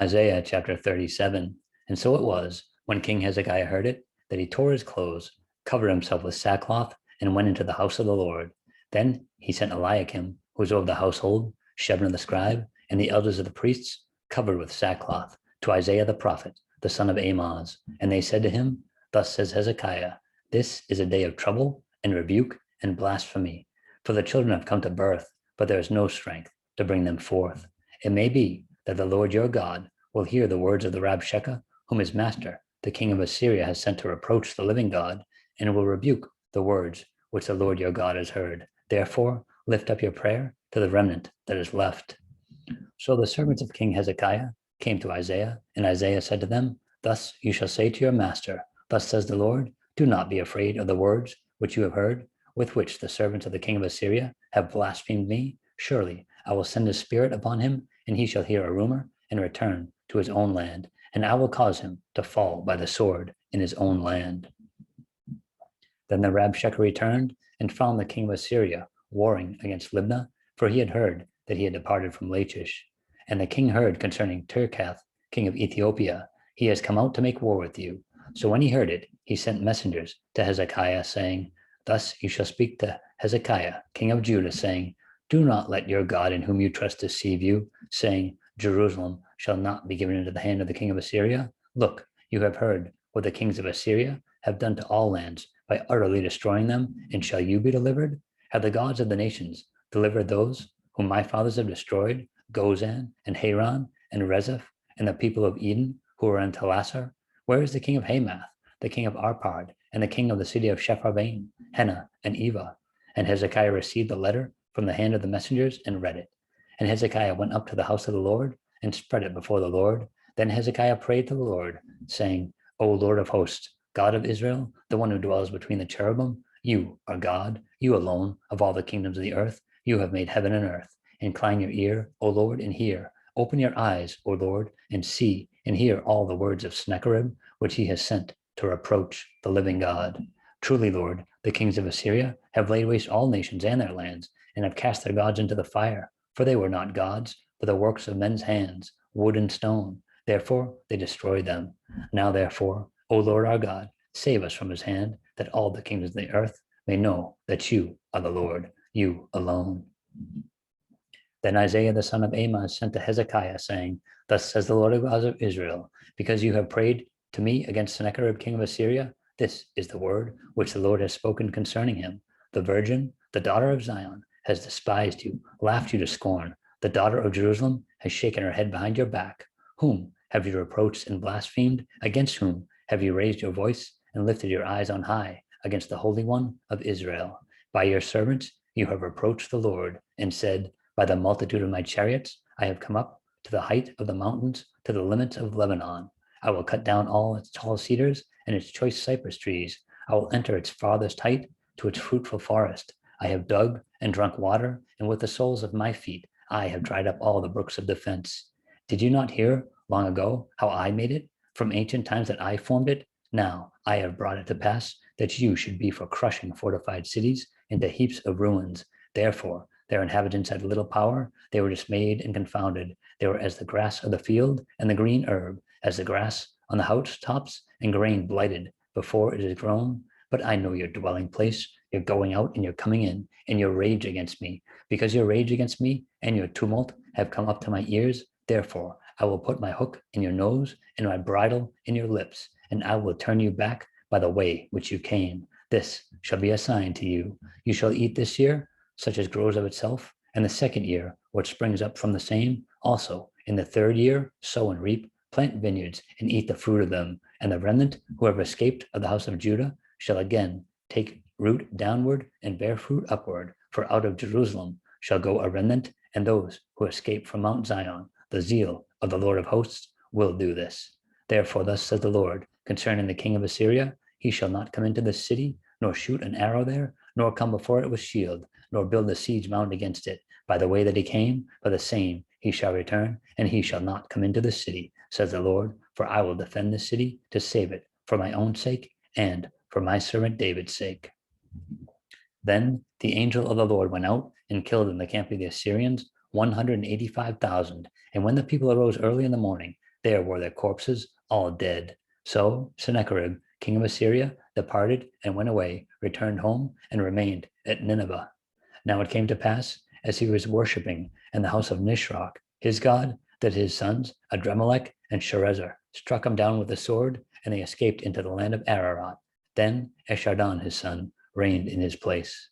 Isaiah chapter 37. And so it was, when King Hezekiah heard it, that he tore his clothes, covered himself with sackcloth, and went into the house of the Lord. Then he sent Eliakim, who was over the household, Shebna the scribe, and the elders of the priests, covered with sackcloth, to Isaiah the prophet, the son of Amoz. And they said to him, Thus says Hezekiah, This is a day of trouble and rebuke and blasphemy. For the children have come to birth, but there is no strength to bring them forth. It may be that the Lord your God will hear the words of the Rabshakeh, whom his master, the king of Assyria, has sent to reproach the living God, and will rebuke the words which the Lord your God has heard. Therefore, lift up your prayer to the remnant that is left. So the servants of King Hezekiah came to Isaiah, and Isaiah said to them, Thus you shall say to your master, Thus says the Lord, do not be afraid of the words which you have heard, with which the servants of the king of Assyria have blasphemed me. Surely I will send a spirit upon him, and he shall hear a rumor and return to his own land, and I will cause him to fall by the sword in his own land. Then the Rabshakeh returned and found the king of Assyria warring against Libnah, for he had heard that he had departed from Lachish. And the king heard concerning Tircath, king of Ethiopia, he has come out to make war with you. So when he heard it, he sent messengers to Hezekiah, saying, Thus you shall speak to Hezekiah, king of Judah, saying, Do not let your God in whom you trust deceive you, saying, Jerusalem shall not be given into the hand of the king of Assyria. Look, you have heard what the kings of Assyria have done to all lands by utterly destroying them, and shall you be delivered? Have the gods of the nations delivered those whom my fathers have destroyed, Gozan and Haran and Rezeph, and the people of Eden who are in Telassar? Where is the king of Hamath, the king of Arpad, and the king of the city of Shepharvaim, Hena and Eva? And Hezekiah received the letter from the hand of the messengers and read it. And Hezekiah went up to the house of the Lord and spread it before the Lord. Then Hezekiah prayed to the Lord, saying, O Lord of hosts, God of Israel, the one who dwells between the cherubim, you are God, you alone of all the kingdoms of the earth. You have made heaven and earth. Incline your ear, O Lord, and hear. Open your eyes, O Lord, and see and hear all the words of Sennacherib, which he has sent to reproach the living God. Truly, Lord, the kings of Assyria have laid waste all nations and their lands, and have cast their gods into the fire. For they were not gods, but the works of men's hands, wood and stone. Therefore they destroyed them. Now therefore, O Lord our God, save us from his hand, that all the kingdoms of the earth may know that you are the Lord, you alone. Then Isaiah the son of Amoz sent to Hezekiah, saying, Thus says the Lord God of Israel, because you have prayed to me against Sennacherib king of Assyria, this is the word which the Lord has spoken concerning him. The virgin, the daughter of Zion, has despised you, laughed you to scorn. The daughter of Jerusalem has shaken her head behind your back. Whom have you reproached and blasphemed? Against whom have you raised your voice and lifted your eyes on high? Against the Holy One of Israel. By your servants you have reproached the Lord and said, By the multitude of my chariots I have come up to the height of the mountains, to the limits of Lebanon. I will cut down all its tall cedars and its choice cypress trees. I will enter its farthest height to its fruitful forest. I have dug and drunk water, and with the soles of my feet I have dried up all the brooks of defense. Did you not hear long ago how I made it, from ancient times that I formed it? Now I have brought it to pass that you should be for crushing fortified cities into heaps of ruins. Therefore their inhabitants had little power. They were dismayed and confounded. They were as the grass of the field and the green herb, as the grass on the housetops and grain blighted before it is grown. But I know your dwelling place, your going out and your coming in, and your rage against me. Because your rage against me and your tumult have come up to my ears, therefore I will put my hook in your nose and my bridle in your lips, and I will turn you back by the way which you came. This shall be a sign to you. You shall eat this year such as grows of itself, and the second year what springs up from the same. Also in the third year sow and reap, plant vineyards and eat the fruit of them. And the remnant who have escaped of the house of Judah shall again take root downward and bear fruit upward. For out of Jerusalem shall go a remnant, and those who escape from Mount Zion. The zeal of the Lord of hosts will do this. Therefore thus says the Lord concerning the king of Assyria, he shall not come into this city, nor shoot an arrow there, nor come before it with shield, nor build a siege mound against it. By the way that he came, by the same he shall return, and he shall not come into the city, says the Lord, for I will defend the city to save it for my own sake and for my servant David's sake. Then the angel of the Lord went out and killed in the camp of the Assyrians 185,000. And when the people arose early in the morning, There were their corpses, all dead. So Sennacherib, king of Assyria, departed and went away, returned home, and remained at Nineveh. Now it came to pass, as he was worshipping in the house of Nisroch, his god, that his sons, Adremelech and Sharezer, struck him down with a sword, and they escaped into the land of Ararat. Then Esarhaddon, his son, reigned in his place.